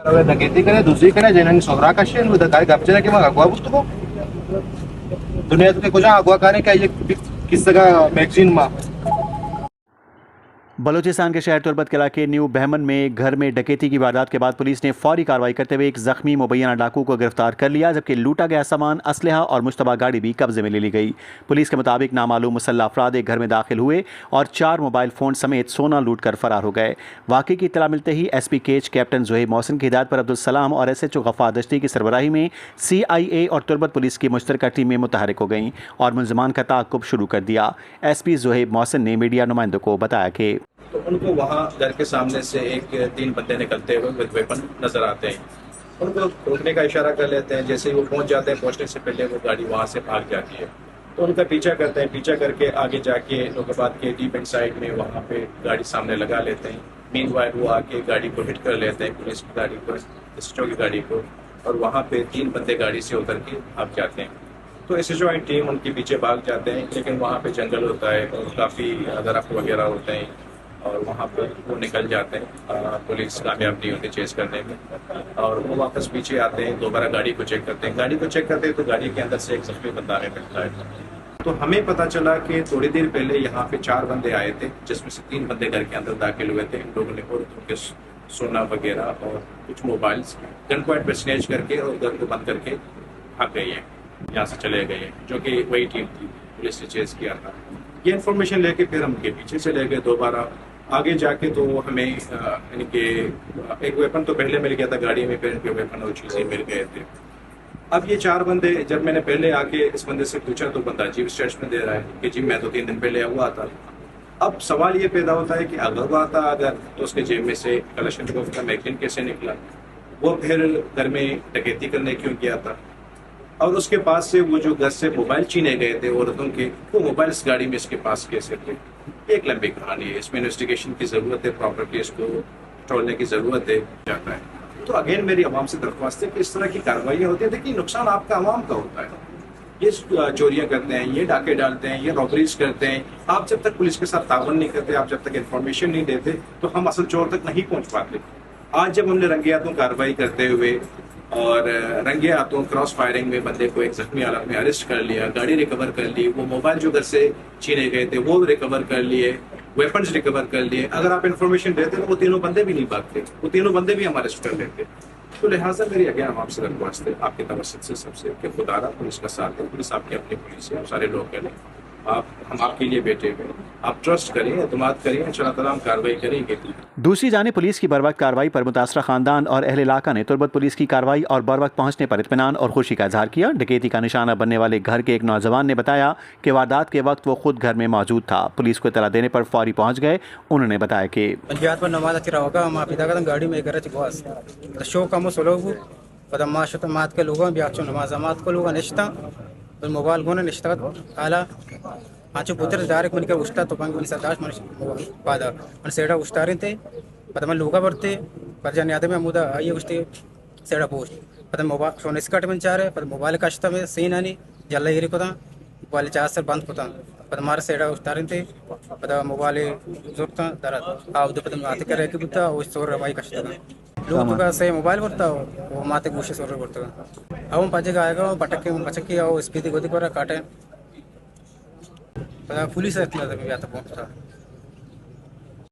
डकैती करे दुसरीकडे जेणे सोहरा कशी काय गपचे की मग अगवा पुस्तको दुनिया तुझे कुछ अगवा करने का ये किस जगह मैगजीन में बलूचिस्तान के शहर तुर्बत किला के न्यू बहमन में एक घर में डकैती की वारदात के बाद पुलिस ने फौरी कार्रवाई करते हुए एक जख्मी मुबैना डाकू को गिरफ्तार कर लिया, जबकि लूटा गया सामान, असलहा और मुश्तबा गाड़ी भी कब्जे में ले ली गई। पुलिस के मुताबिक नामालूम मुसल्लह अफराद एक घर में दाखिल हुए और 4 मोबाइल फ़ोन समेत सोना लूट कर फरार हो गए। वाक़े की इत्तला मिलते ही SP केच कैप्टन ज़ुहैब मोहसिन की हिदायत पर अब्दुल सलाम और SHO गफ़ार दश्ती की सरबराही में CIA और तुर्बत पुलिस की मुश्तरका टीमें मुतहरिक हो गईं और मुलज़मान का ताक़ुब शुरू कर दिया। SP ज़ुहैब मोहसिन ने मीडिया नुमाइंदों को बताया कि तो उनको वहाँ घर के सामने से 3 बंदे निकलते हुए विद वेपन नजर आते हैं। उनको रोकने का इशारा कर लेते हैं। जैसे ही वो पहुंच जाते हैं, पहुंचने से पहले वो गाड़ी वहाँ से भाग जाती है। तो उनका पीछा करते हैं। पीछा करके आगे जाके लोकाबाद के डीप एंड साइड में वहाँ पे गाड़ी सामने लगा लेते हैं। मीनवाइल वो आके गाड़ी को हिट कर लेते हैं, पुलिस की गाड़ी को, SHO की गाड़ी को, और वहाँ पे 3 बंदे गाड़ी से उतर के भाग जाते हैं। तो SHO टीम उनके पीछे भाग जाते हैं, लेकिन वहाँ पे जंगल होता है और काफ़ी दरख्त वगैरह होते हैं और वहाँ पे वो निकल जाते हैं। पुलिस कामयाब नहीं होती चेस करने में और वो वापस पीछे आते हैं। दोबारा गाड़ी को चेक करते हैं। गाड़ी को चेक करते हैं तो गाड़ी के अंदर से एक जख्मी बंदा निकलता है। तो हमें पता चला कि थोड़ी देर पहले यहाँ पे 4 बंदे आए थे, जिसमें से 3 बंदे घर के अंदर दाखिल हुए थे। इन लोगों ने और उनके सोना वगैरह और कुछ मोबाइल्स गन पॉइंट पर स्नैच करके और घर को बंद करके भाग गए हैं, यहाँ से चले गए हैं, जो कि वही टीम थी। पुलिस ने चेस किया था। ये इन्फॉर्मेशन लेके फिर हम उनके पीछे चले गए। दोबारा आगे जाके तो हमें इनके एक वेपन तो पहले मिल गया था गाड़ी में, फिर इनके वेपन और चीज़ें मिल गए थे। अब ये 4 बंदे, जब मैंने पहले आके इस बंदे से पूछा तो बंदा अजीब स्टेटमेंट दे रहा है कि जी मैं तो 3 दिन पहले हुआ था। अब सवाल ये पैदा होता है कि अगर हुआ था अगर तो उसके जेब में से कलाशनिकोव का मैगजीन कैसे निकला, वो फिर घर में डकैती करने क्यों गया था, और उसके पास से वो जो घर से मोबाइल छीने गए थे औरतों के, वो मोबाइल इस गाड़ी में इसके पास कैसे थे। एक लंबी कहानी है, इसमें इन्वेस्टिगेशन की ज़रूरत है, प्रॉपर केस को टोलने की ज़रूरत है जाता है। तो अगेन मेरी आवाम से दरख्वास्त है कि इस तरह की कार्रवाइयाँ होती हैं। देखिए नुकसान आपका आवाम का होता है। ये चोरियाँ करते हैं, ये डाके डालते हैं, ये रॉबरीज करते हैं। आप जब तक पुलिस के साथ ताउन नहीं करते, आप जब तक इन्फॉर्मेशन नहीं देते, तो हम असल चोर तक नहीं पहुँच पाते। आज जब हमने रंगे हाथों कार्रवाई करते हुए और रंगे हाथों क्रॉस फायरिंग में बंदे को एक जख्मी हालत में अरेस्ट कर लिया, गाड़ी रिकवर कर ली, वो मोबाइल जो घर से छीने गए थे वो रिकवर कर लिए, वेपन्स रिकवर कर लिए। अगर आप इन्फॉर्मेशन देते तो वो 3 बंदे भी नहीं भागते, वो 3 बंदे भी हम अरेस्ट कर लेते। तो लिहाजा मेरी अगेन हम आपसे दरख्वास्त है, आपके तवज्जुह से सबसे, कि खुदारा पुलिस का साथ है। पुलिस आपकी अपनी पुलिस है, आप सारे लोग करें, हम आपके लिए बैठे हुए, आप ट्रस्ट करें, एतमाद करें, इंशाअल्लाह ताला हम कार्रवाई करेंगे। दूसरी जानिब पुलिस की बरवक्त कार्रवाई पर मुतासरा खानदान और अहले इलाका ने तुर्बत पुलिस की कार्रवाई और बरवक्त पहुंचने पर इत्मीनान और खुशी का इजहार किया। डकैती का निशाना बनने वाले घर के एक नौजवान ने बताया कि वारदात के वक्त वो खुद घर में मौजूद था। पुलिस को इतला देने पर फौरी पहुंच गए। उन्होंने बताया कि गाड़ी में शो कम सोलोगु पदमाशत मात के लोगों ब्याचो नमाज मात को लोगों निश्ता मोबाइल गोने निश्ता आला आचो पुत्र डायरेक्ट मन के उस्ता तो पंग सरदाश मन पादा मन सेडा उस्तारिन थे पदम लोगा बरते पर जाने आदमी मुदा आइए उस्ते सेडा पोस्ट पदम मोबाइल सोने स्कट में चारे पद मोबाइल कष्ट में सीन आनी जल्ला येरी कोता मोबाइल चार्ज से बंद कोता पद मार सेडा उस्तारिन थे पद मोबाइल जोरता दरद आउ दे पदम आते करे कि बुता उस सोर रवाई कष्ट लोग का से मोबाइल करता वो माते गुशे सोर करता अब पाजे आएगा पटक पचकी आओ स्पीड गोदी पर काटे पुलिस इतना तभी आता पहुंचता